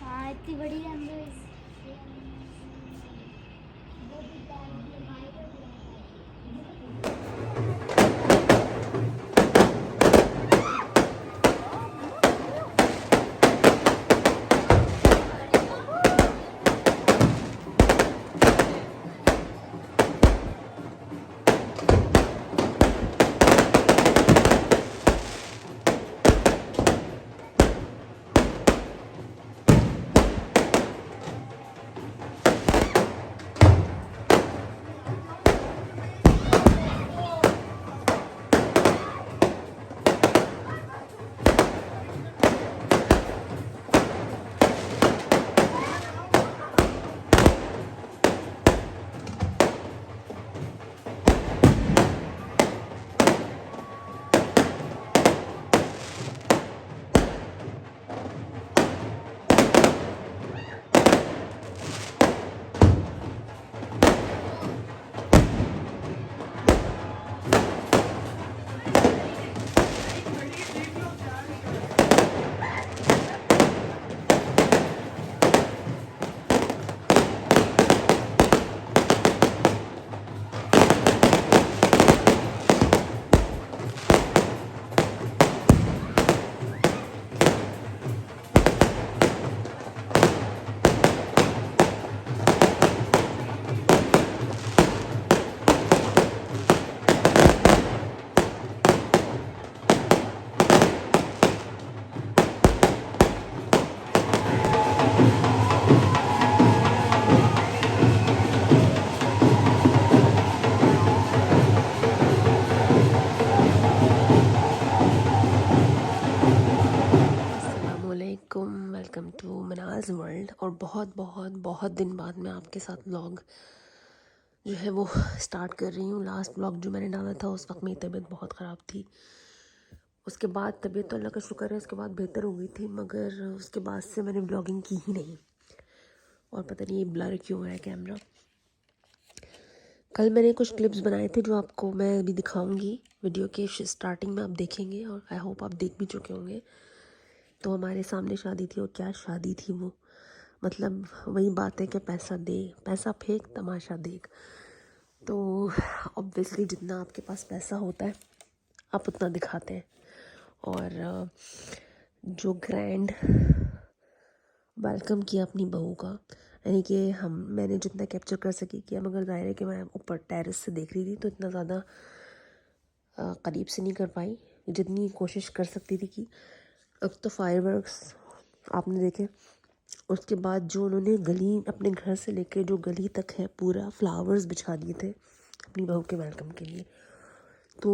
हाँ इतनी बड़ी कैमरे अस्सलामुअलैकुम, वेलकम टू मनाज़ वर्ल्ड। और बहुत बहुत बहुत दिन बाद मैं आपके साथ व्लॉग जो है वो स्टार्ट कर रही हूँ। लास्ट व्लॉग जो मैंने डाला था उस वक्त मेरी तबीयत बहुत ख़राब थी। उसके बाद तबीयत तो अल्लाह का शुक्र है उसके बाद बेहतर हो गई थी, मगर उसके बाद से मैंने व्लॉगिंग की ही नहीं। और पता नहीं ये ब्लर क्यों है कैमरा। कल मैंने कुछ क्लिप्स बनाए थे जो आपको मैं अभी दिखाऊंगी। वीडियो के स्टार्टिंग में आप देखेंगे और आई होप आप देख भी चुके होंगे। तो हमारे सामने शादी थी, और क्या शादी थी वो, मतलब वही बात है कि पैसा दे, पैसा फेंक, तमाशा देख। तो ऑब्वियसली जितना आपके पास पैसा होता है आप उतना दिखाते हैं। और जो ग्रैंड वेलकम किया अपनी बहू का, यानी कि मैंने जितना कैप्चर कर सकी किया, मगर ज़ाहिर है कि मैं ऊपर टेरेस से देख रही थी तो इतना ज़्यादा करीब से नहीं कर पाई जितनी कोशिश कर सकती थी। कि अब तो फायरवर्क्स आपने देखे, उसके बाद जो उन्होंने गली अपने घर से लेके जो गली तक है पूरा फ्लावर्स बिछा दिए थे अपनी बहू के वेलकम के लिए। तो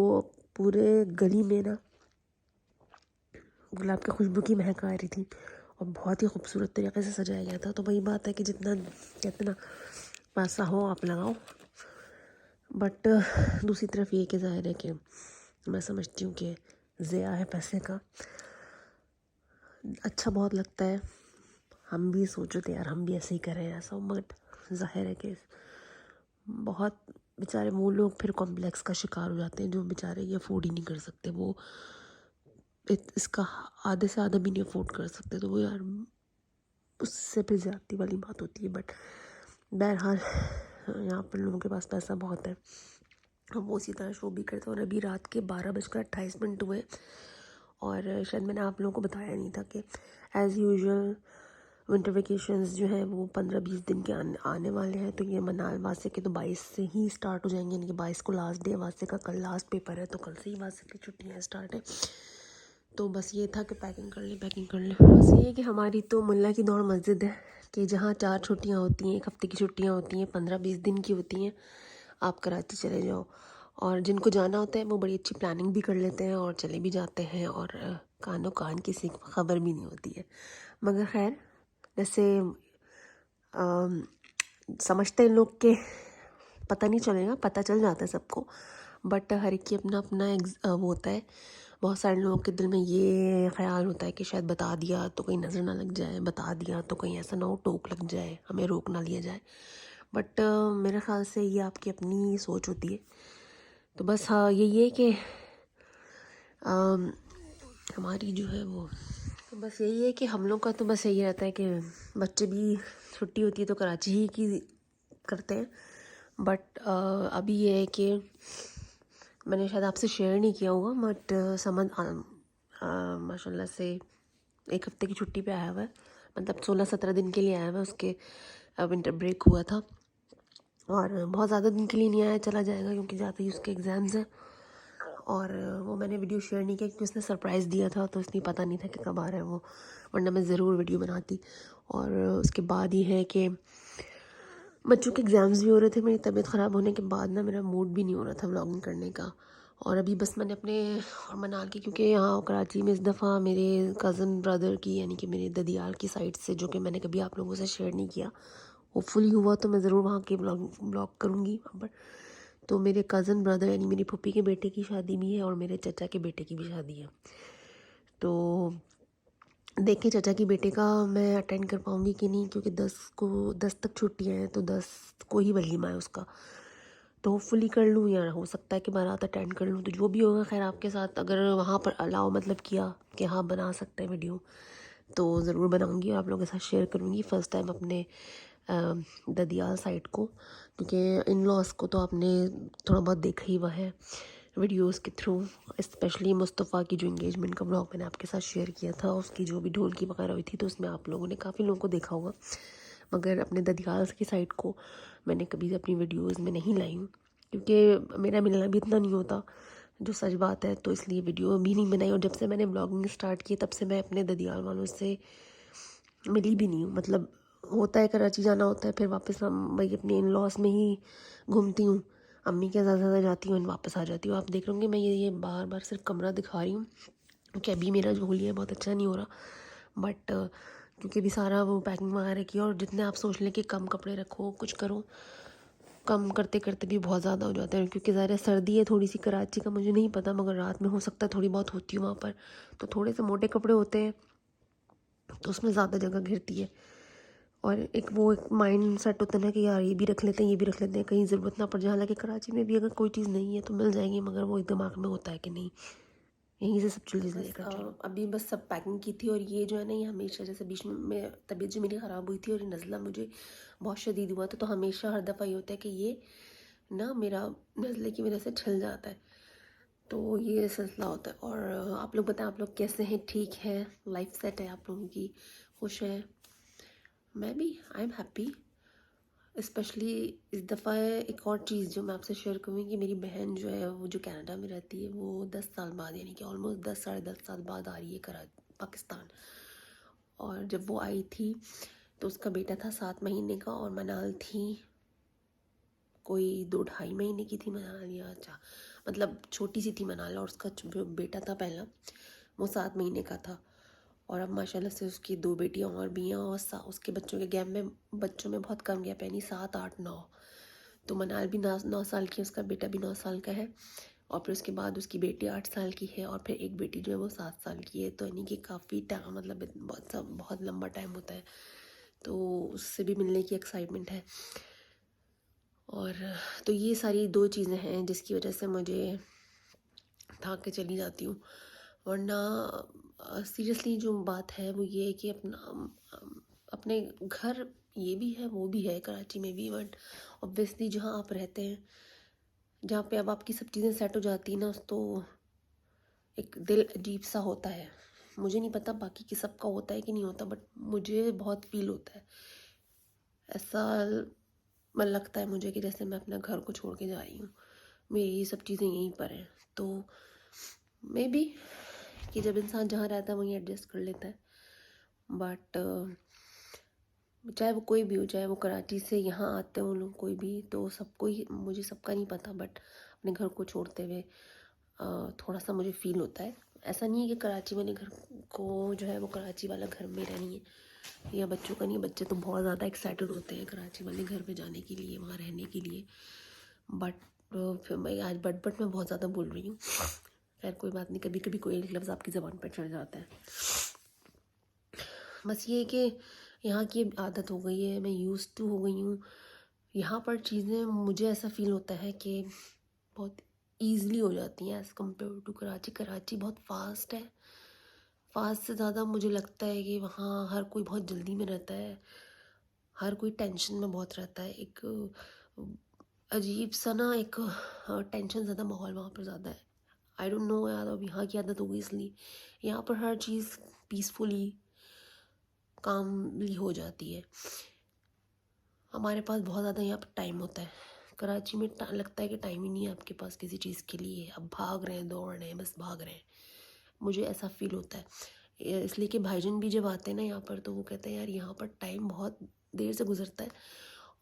पूरे गली में ना गुलाब की खुशबू की महक आ रही थी और बहुत ही खूबसूरत तरीके से सजाया गया था। तो वही बात है कि जितना कहते ना पैसा हो आप लगाओ, बट दूसरी तरफ ये कि ज़ाहिर है कि मैं समझती हूँ कि ज़िया है पैसे का। अच्छा बहुत लगता है, हम भी सोचो थे यार हम भी ऐसे ही करें ऐसा, बट ज़ाहिर है कि बहुत बेचारे वो लोग फिर कॉम्प्लेक्स का शिकार हो जाते हैं जो बेचारे ये अफोर्ड ही नहीं कर सकते। वो इसका आधे से आधा भी नहीं अफोर्ड कर सकते, तो वो यार उससे भी ज़्यादती वाली बात होती है। बट बहरहाल यहाँ पर लोगों के पास पैसा बहुत है, हम वो उसी तरह शो भी करते हैं। और अभी रात के 12:28 हुए और शायद मैंने आप लोगों को बताया नहीं था कि एज़ यूजुअल विंटर वेकेशंस जो हैं वो 15-20 दिन के आने वाले हैं। तो ये मनाल वासे के तो 22 से ही स्टार्ट हो जाएंगे, यानी कि 22 को लास्ट डे वासे का, कल लास्ट पेपर है तो कल से ही वासे की छुट्टियाँ स्टार्ट है। तो बस ये था कि पैकिंग कर लें। बस ये है कि हमारी तो मुल्ला की दौड़ मस्जिद है कि जहाँ 4 छुट्टियाँ होती हैं, 1 हफ्ते की छुट्टियाँ होती हैं, 15-20 दिन की होती हैं, आप कराची चले जाओ। और जिनको जाना होता है वो बड़ी अच्छी प्लानिंग भी कर लेते हैं और चले भी जाते हैं, और कानो कान किसी को खबर भी नहीं होती है। मगर खैर जैसे समझते हैं लोग के पता नहीं चलेगा, पता चल जाता है सबको, बट हर एक की अपना अपना वो होता है। बहुत सारे लोगों के दिल में ये ख्याल होता है कि शायद बता दिया तो कहीं नज़र ना लग जाए, बता दिया तो कहीं ऐसा ना हो टोक लग जाए, हमें रोक ना लिया जाए। बट मेरे ख़्याल से ये आपकी अपनी सोच होती है। तो बस हाँ यही है कि हमारी जो है वो तो बस यही है कि हम लोग का तो बस यही रहता है कि बच्चे भी छुट्टी होती है तो कराची ही की करते हैं। बट अभी ये है कि मैंने शायद आपसे शेयर नहीं किया होगा, बट समझ माशाल्लाह से 1 हफ्ते की छुट्टी पे आया हुआ है, मतलब 16-17 दिन के लिए आया हुआ है। उसके विंटर ब्रेक हुआ था और बहुत ज़्यादा दिन के लिए नहीं आया, चला जाएगा क्योंकि जाते ही उसके एग्ज़ाम्स हैं। और वो मैंने वीडियो शेयर नहीं किया क्योंकि उसने सरप्राइज़ दिया था, तो इसलिए पता नहीं था कि कब आ रहा है वो, वरना मैं ज़रूर वीडियो बनाती। और उसके बाद ये है कि बच्चों के एग्ज़ाम्स भी हो रहे थे, मेरी तबीयत ख़राब होने के बाद ना मेरा मूड भी नहीं हो रहा था व्लॉगिंग करने का। और अभी बस मैंने अपने और मनाल की, क्योंकि यहाँ कराची में इस दफ़ा मेरे कज़न ब्रदर की यानी कि मेरे ददियाल की साइड से, जो कि मैंने कभी आप लोगों से शेयर नहीं किया, होपफुली हुआ तो मैं ज़रूर वहाँ के ब्लॉग करूँगी वहाँ पर। तो मेरे कज़न ब्रदर यानी मेरी फूफी के बेटे की शादी भी है और मेरे चचा के बेटे की भी शादी है। तो देखें चाचा की बेटे का मैं अटेंड कर पाऊँगी कि नहीं, क्योंकि 10 तक छुट्टियाँ हैं, तो 10 को ही वलीमा है उसका। तो होपफुली कर लूँ या हो सकता है कि बारात अटेंड कर लूँ, तो जो भी होगा खैर आपके साथ अगर वहाँ पर अलाउ मतलब किया कि हाँ बना सकते हैं वीडियो, तो ज़रूर बनाऊँगी और आप लोगों के साथ शेयर करूँगी फ़र्स्ट टाइम अपने ददियाल साइड को, क्योंकि इन लॉस को तो आपने थोड़ा बहुत देखा ही हुआ है वीडियोस के थ्रू। स्पेशली मुस्तफ़ा की जो इंगेजमेंट का ब्लॉग मैंने आपके साथ शेयर किया था, उसकी जो भी ढोलकी वगैरह हुई थी, तो उसमें आप लोगों ने काफ़ी लोगों को देखा होगा, मगर अपने ददियाल की साइड को मैंने कभी अपनी वीडियोस में नहीं लाई हूँ, क्योंकि मेरा मिलना भी इतना नहीं होता, जो सच बात है, तो इसलिए वीडियो भी नहीं बनाई। और जब से मैंने ब्लॉगिंग स्टार्ट की तब से मैं अपने ददियाल वालों से मिली भी नहीं हूँ। मतलब होता है कराची जाना होता है, फिर वापस हम वही अपने इन लॉस में ही घूमती हूँ, अम्मी के ज़्यादा ज़्यादा जाती हूँ, वापस आ जाती हूँ। आप देख रहे होंगे मैं ये बार बार सिर्फ कमरा दिखा रही हूँ, क्योंकि अभी मेरा जो होलिया है बहुत अच्छा नहीं हो रहा, बट क्योंकि अभी सारा वो पैकिंग वगैरह की, और जितने आप सोच लें कि कम कपड़े रखो कुछ करो, कम करते करते भी बहुत ज़्यादा हो जाता है, क्योंकि ज़्यादा सर्दी है थोड़ी सी कराची का, मुझे नहीं पता, मगर रात में हो सकता है थोड़ी बहुत होती है वहाँ पर, तो थोड़े से मोटे कपड़े होते हैं तो उसमें ज़्यादा जगह घिरती है। और एक माइंड सेट होता है ना कि यार ये भी रख लेते हैं, ये भी रख लेते हैं, कहीं ज़रूरत ना पड़ जाए। हालांकि कराची में भी अगर कोई चीज़ नहीं है तो मिल जाएगी, मगर वो एक दिमाग में होता है कि नहीं यहीं से सब चीज़ें लेकर चलो। अभी बस सब पैकिंग की थी, और ये जो है ना, ये हमेशा जैसे बीच में तबीयत जो मेरी ख़राब हुई थी और ये नज़ला मुझे बहुत शदीद हुआ था, तो हमेशा हर दफ़ा ये होता है कि ये ना मेरा नज़ले की वजह से छिल जाता है, तो ये सिलसिला होता है। और आप लोग बताएं, आप लोग कैसे हैं? ठीक है, लाइफ सेट है आप लोगों की, खुश है? मैं भी आई एम हैप्पी। स्पेशली इस दफ़ा एक और चीज़ जो मैं आपसे शेयर करूँगी कि मेरी बहन जो है वो जो कनाडा में रहती है, वो 10 साल बाद यानी कि ऑलमोस्ट 10 साढ़े 10 साल बाद आ रही है पाकिस्तान। और जब वो आई थी तो उसका बेटा था 7 महीने का, और मनाल थी कोई 2-2.5 महीने की थी मनाल, या अच्छा मतलब छोटी सी थी मनाल, और उसका जो बेटा था पहला वो 7 महीने का था। और अब माशाल्लाह से उसकी 2 बेटियां और भी हैं, और उसके बच्चों के गैप में बच्चों में बहुत कम गैप है, यानी 7, 8, 9। तो मनाल भी 9 साल की है, उसका बेटा भी 9 साल का है, और फिर उसके बाद उसकी बेटी 8 साल की है, और फिर एक बेटी जो है वो 7 साल की है। तो यानी कि काफ़ी टाइम, मतलब बहुत लंबा टाइम होता है, तो उससे भी मिलने की एक्साइटमेंट है। और तो ये सारी 2 चीज़ें हैं जिसकी वजह से मुझे थक के चली जाती हूँ, वरना सीरियसली जो बात है वो ये है कि अपने घर ये भी है वो भी है कराची में भी, बट ऑब्वियसली जहाँ आप रहते हैं, जहाँ पे अब आपकी सब चीज़ें सेट हो जाती हैं ना, तो एक दिल अजीब सा होता है। मुझे नहीं पता बाकी की सबका होता है कि नहीं होता, बट मुझे बहुत फील होता है ऐसा। मन लगता है मुझे कि जैसे मैं अपना घर को छोड़ के जा रही हूँ, मेरी ये सब चीज़ें यहीं पर हैं। तो मे बी कि जब इंसान जहाँ रहता है वहीं एडजस्ट कर लेता है, बट चाहे वो कोई भी हो, चाहे वो कराची से यहाँ आते हो लोग कोई भी, तो सबको ही, मुझे सबका नहीं पता, बट अपने घर को छोड़ते हुए थोड़ा सा मुझे फील होता है। ऐसा नहीं है कि कराची वाले घर को जो है वो कराची वाला घर मेरा नहीं है या बच्चों का नहीं है, बच्चे तो बहुत ज़्यादा एक्साइटेड होते हैं कराची वाले घर पे जाने के लिए, वहाँ रहने के लिए, बट फिर मैं आज बट मैं बहुत ज़्यादा बोल रही हूँ। खैर कोई बात नहीं, कभी कभी कोई एक लफ्ज़ आपकी ज़बान पर चढ़ जाता है। बस ये है कि यहाँ की आदत हो गई है, मैं यूज़ टू हो गई हूँ। यहाँ पर चीज़ें मुझे ऐसा फ़ील होता है कि बहुत ईज़िली हो जाती हैं as compare to Karachi. Karachi बहुत फास्ट है, फास्ट से ज़्यादा मुझे लगता है कि वहाँ हर कोई बहुत जल्दी में रहता है, हर कोई टेंशन में बहुत रहता है। एक अजीब सा ना एक टेंशन ज़्यादा माहौल वहाँ पर ज़्यादा है। आई डोंट नो यार, अब यहाँ की आदत हो गई इसलिए। यहाँ पर हर चीज़ पीसफुली कामली हो जाती है। हमारे पास बहुत ज़्यादा यहाँ पर टाइम होता है। कराची में लगता है कि टाइम ही नहीं है आपके पास किसी चीज़ के लिए। अब भाग रहे हैं, दौड़ रहे हैं, बस भाग रहे हैं। मुझे ऐसा फील होता है, इसलिए कि भाईजान भी जब आते हैं ना यहाँ पर तो वो कहते हैं यार यहाँ पर टाइम बहुत देर से गुजरता है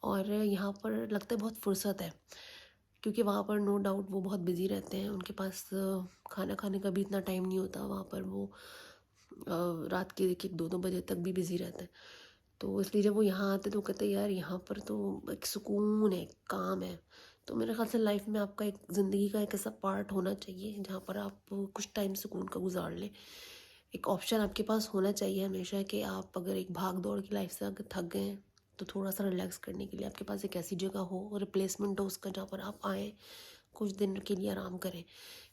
और यहाँ पर लगता है बहुत फुर्सत है, क्योंकि वहाँ पर नो डाउट वो बहुत बिज़ी रहते हैं। उनके पास खाना खाने का भी इतना टाइम नहीं होता। वहाँ पर वो रात के 1-2 बजे तक भी बिज़ी रहते हैं। तो इसलिए जब वो यहाँ आते तो कहते हैं यार यहाँ पर तो एक सुकून है, काम है। तो मेरे ख्याल से लाइफ में आपका एक ज़िंदगी का एक ऐसा पार्ट होना चाहिए जहाँ पर आप कुछ टाइम सुकून का गुजार लें। एक ऑप्शन आपके पास होना चाहिए हमेशा कि आप अगर एक भाग दौड़ की लाइफ से अगर थक गए हैं तो थोड़ा सा रिलैक्स करने के लिए आपके पास एक ऐसी जगह हो, रिप्लेसमेंट हो उसका, जहाँ पर आप आएँ, कुछ दिन के लिए आराम करें।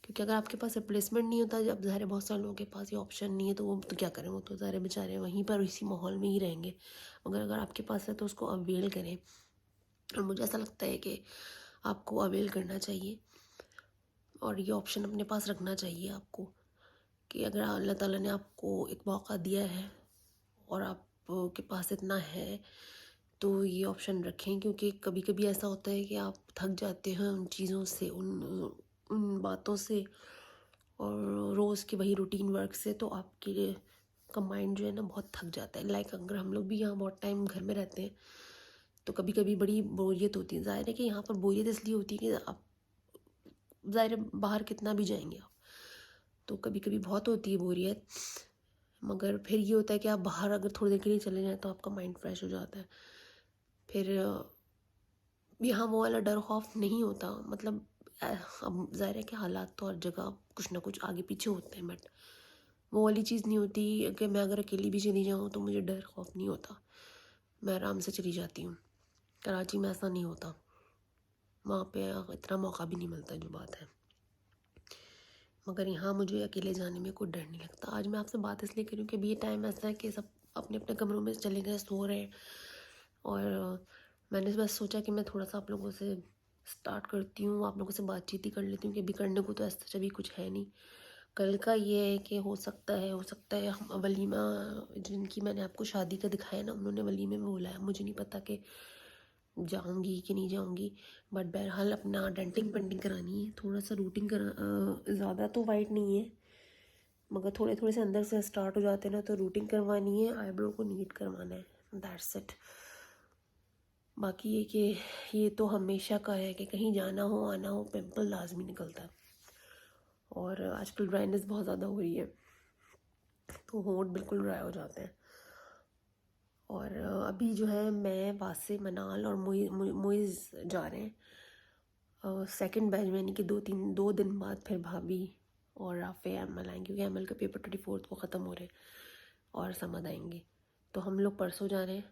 क्योंकि अगर आपके पास रिप्लेसमेंट नहीं होता, जब ज़ाहिर है बहुत सारे लोगों के पास ये ऑप्शन नहीं है, तो वो तो क्या करें, वो तो ज़ाहिर बेचारे वहीं पर इसी माहौल में ही रहेंगे। मगर अगर आपके पास है तो उसको अवेल करें। और मुझे ऐसा लगता है कि आपको अवेल करना चाहिए और ये ऑप्शन अपने पास रखना चाहिए आपको, कि अगर अल्लाह ताला ने आपको एक मौका दिया है और आपके पास इतना है तो ये ऑप्शन रखें। क्योंकि कभी कभी ऐसा होता है कि आप थक जाते हैं उन चीज़ों से, उन उन बातों से और रोज़ के वही रूटीन वर्क से, तो आपके लिए का माइंड जो है ना बहुत थक जाता है। लाइक अगर हम लोग भी यहाँ बहुत टाइम घर में रहते हैं तो कभी कभी बड़ी बोरियत होती है। ज़ाहिर है कि यहाँ पर बोरियत इसलिए होती है कि आप ज़ाहिर है बाहर कितना भी जाएंगे आप, तो कभी कभी बहुत होती है बोरियत। मगर फिर ये होता है कि आप बाहर अगर थोड़ी देर के लिए चले जाएं तो आपका माइंड फ्रेश हो जाता है। फिर यहाँ वो वाला डर खौफ नहीं होता। मतलब अब ज़ाहिर है कि हालात तो हर जगह कुछ ना कुछ आगे पीछे होते हैं, बट वो वाली चीज़ नहीं होती कि मैं अगर अकेली भी चली जाऊँ तो मुझे डर खौफ नहीं होता, मैं आराम से चली जाती हूँ। कराची में ऐसा नहीं होता, वहाँ पे इतना मौका भी नहीं मिलता जो बात है। मगर यहाँ मुझे अकेले जाने में कोई डर नहीं लगता। आज मैं आपसे बात इसलिए करूँ कि अभी ये टाइम ऐसा है कि सब अपने अपने कमरों में चले गए, सो रहे हैं। और मैंने बस सोचा कि मैं थोड़ा सा आप लोगों से स्टार्ट करती हूँ, आप लोगों से बातचीत ही कर लेती हूँ कि अभी करने को तो ऐसा अभी कुछ है नहीं। कल का ये है कि हो सकता है हम वलीमा, जिनकी मैंने आपको शादी का दिखाया ना, उन्होंने वलीमे में बुलाया। मुझे नहीं पता कि जाऊंगी कि नहीं जाऊंगी, बट बहरहाल अपना डेंटिंग पेंटिंग करानी है। थोड़ा सा रूटिंग ज़्यादा तो वाइट नहीं है, मगर थोड़े थोड़े से अंदर से स्टार्ट हो जाते हैं ना, तो रूटिंग करवानी है, आईब्रो को नीट करवाना है, दैट्स इट। बाकी ये कि ये तो हमेशा का है कि कहीं जाना हो आना हो पिंपल लाजमी निकलता है। और आजकल ड्राइनेस बहुत ज़्यादा हो रही है तो होंठ बिल्कुल ड्राई हो जाते हैं। और अभी जो है मैं वासे, मनाल और मुइज़ जा रहे हैं सेकंड बैच में, यानी कि 2 दिन बाद फिर भाभी और राफ़े अमल आएंगे, क्योंकि अमल का पेपर 24 को ख़त्म हो रहे हैं और समद आएंगे। तो हम लोग परसों जा रहे हैं,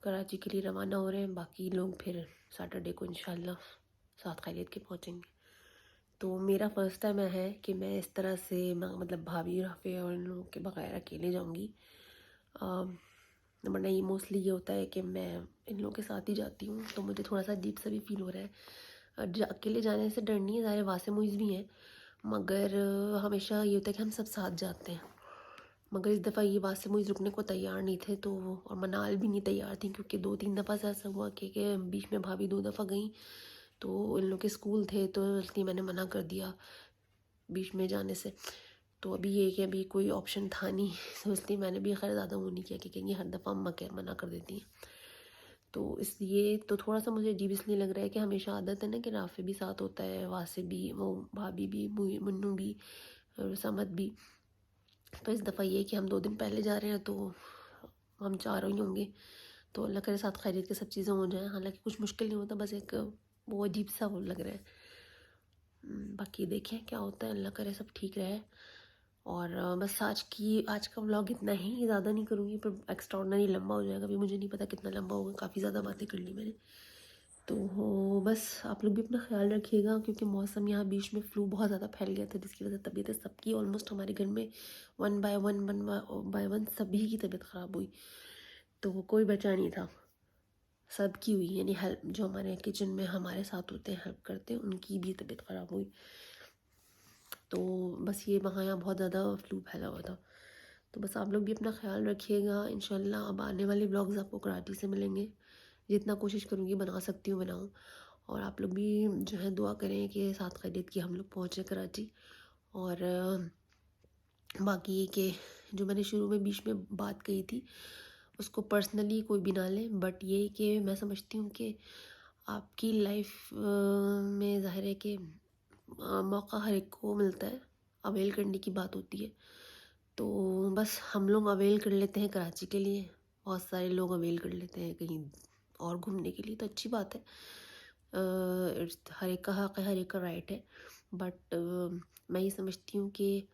कराची के लिए रवाना हो रहे हैं। बाकी लोग फिर सैटरडे को इंशाल्लाह साथ खैरियत के पहुँचेंगे। तो मेरा फ़र्स्ट टाइम है कि मैं इस तरह से मतलब भाभी, राफ़े और इन लोगों के बगैर अकेले जाऊँगी। वरना ये मोस्टली ये होता है कि मैं इन लोगों के साथ ही जाती हूँ, तो मुझे थोड़ा सा अजीब सा भी फील हो रहा है। अकेले जाने से डर नहीं है, ज़ाहिर वासे मुइज़ भी हैं, मगर हमेशा ये होता है कि हम सब साथ जाते हैं। मगर इस दफ़ा ये वासे मुइज़ रुकने को तैयार नहीं थे, तो और मनाल भी नहीं तैयार थी, क्योंकि 2-3 दफ़ा से ऐसा हुआ कि बीच में भाभी 2 दफ़ा गई तो इन लोग के स्कूल थे, तो इसलिए मैंने मना कर दिया बीच में जाने से। तो अभी ये कि अभी कोई ऑप्शन था नहीं, तो इसलिए मैंने भी खैर ज़्यादा वो नहीं किया कि कहेंगे हर दफ़ा अम्मा क्या मना कर देती हैं। तो इसलिए तो थोड़ा सा मुझे अजीब इसलिए लग रहा है कि हमेशा आदत है ना कि राफ़े भी साथ होता है, वासे भी, वो भाभी भी, मुन्नू भी और समद भी। तो इस दफ़ा ये है कि हम 2 दिन पहले जा रहे हैं तो हम चारों ही होंगे। तो अल्लाह करे साथ खैरियत के सब चीज़ें हो जाएँ। हालांकि कुछ मुश्किल नहीं होता, बस एक वो अजीब सा वो लग रहा है। बाकी देखें क्या होता है, अल्लाह करे सब ठीक रहे। और बस आज का व्लॉग इतना ही, ज़्यादा नहीं करूँगी, पर एक्स्ट्राऑर्डिनरी लंबा हो जाएगा। अभी मुझे नहीं पता कितना लंबा होगा, काफ़ी ज़्यादा बातें कर ली मैंने। तो बस आप लोग भी अपना ख्याल रखिएगा, क्योंकि मौसम यहाँ बीच में फ्लू बहुत ज़्यादा फैल गया था, जिसकी वजह से तबीयतें सबकी ऑलमोस्ट हमारे घर में वन बाय वन सभी की तबीयत ख़राब हुई। तो कोई बचा नहीं था, सबकी हुई, यानी हेल्प जो हमारे किचन में हमारे साथ होते हैं, हेल्प करते हैं, उनकी भी तबीयत ख़राब हुई। तो बस ये वहाँ यहाँ बहुत ज़्यादा फ्लू फैला हुआ था। तो बस आप लोग भी अपना ख्याल रखिएगा। इंशाल्लाह अब आने वाले ब्लॉग्स आपको कराची से मिलेंगे, जितना कोशिश करूँगी बना सकती हूँ बनाऊँ। और आप लोग भी जो है दुआ करें कि साथ खैरियत की हम लोग पहुँचे कराची। और बाकी ये कि जो मैंने शुरू में बीच में बात कही थी उसको पर्सनली कोई भी ना ले, बट ये कि मैं समझती हूँ कि आपकी लाइफ में ज़ाहिर है कि मौका हर एक को मिलता है, अवेल करने की बात होती है। तो बस हम लोग अवेल कर लेते हैं कराची के लिए, बहुत सारे लोग अवेल कर लेते हैं कहीं और घूमने के लिए, तो अच्छी बात है। हर एक का हक़ है, हर एक का राइट है। बट मैं ये समझती हूँ कि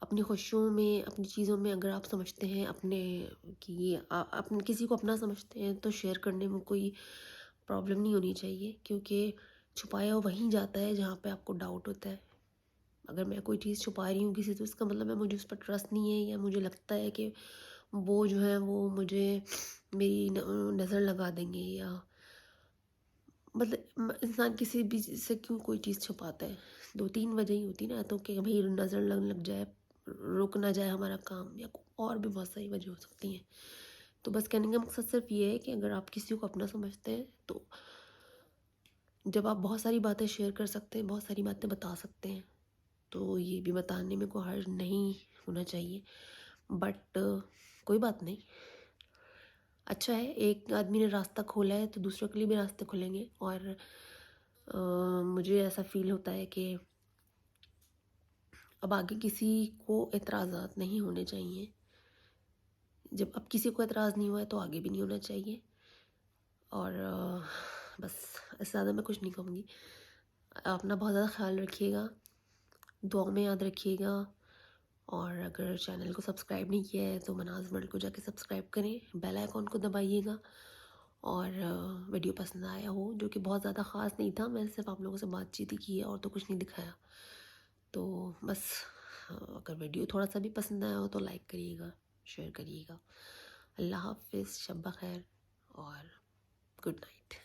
अपनी खुशियों में, अपनी चीज़ों में अगर आप समझते हैं अपने कि अपने किसी को अपना समझते हैं, तो शेयर करने में कोई प्रॉब्लम नहीं होनी चाहिए, क्योंकि छुपाया वहीं जाता है जहाँ पे आपको डाउट होता है। अगर मैं कोई चीज़ छुपा रही हूँ किसी, तो इसका मतलब है मुझे उस पर ट्रस्ट नहीं है, या मुझे लगता है कि वो जो है वो मुझे मेरी नज़र लगा देंगे, या मतलब इंसान किसी भी से क्यों कोई चीज़ छुपाता है। 2-3 वजह ही होती है ना, तो कि भाई नज़र लग जाए, रुक ना जाए हमारा काम, या और भी बहुत सारी वजह हो सकती हैं। तो बस कहने का मकसद सिर्फ ये है कि अगर आप किसी को अपना समझते हैं, तो जब आप बहुत सारी बातें शेयर कर सकते हैं, बहुत सारी बातें बता सकते हैं, तो ये भी बताने में कोई हर्ज नहीं होना चाहिए। बट कोई बात नहीं, अच्छा है एक आदमी ने रास्ता खोला है तो दूसरों के लिए भी रास्ते खुलेंगे। और मुझे ऐसा फील होता है कि अब आगे किसी को एतराज़ात नहीं होने चाहिए। जब अब किसी को एतराज़ नहीं हुआ है तो आगे भी नहीं होना चाहिए। और बस इससे ज़्यादा मैं कुछ नहीं कहूँगी। अपना बहुत ज़्यादा ख्याल रखिएगा, दुआ में याद रखिएगा। और अगर चैनल को सब्सक्राइब नहीं किया है तो मनाज़ वर्ल्ड को जाके सब्सक्राइब करें, बेल आइकॉन को दबाइएगा। और वीडियो पसंद आया हो, जो कि बहुत ज़्यादा ख़ास नहीं था, मैंने सिर्फ आप लोगों से बातचीत ही की है और तो कुछ नहीं दिखाया, तो बस अगर वीडियो थोड़ा सा भी पसंद आया हो तो लाइक करिएगा, शेयर करिएगा। अल्लाह हाफ़िज़, शब ख़ैर और गुड नाइट।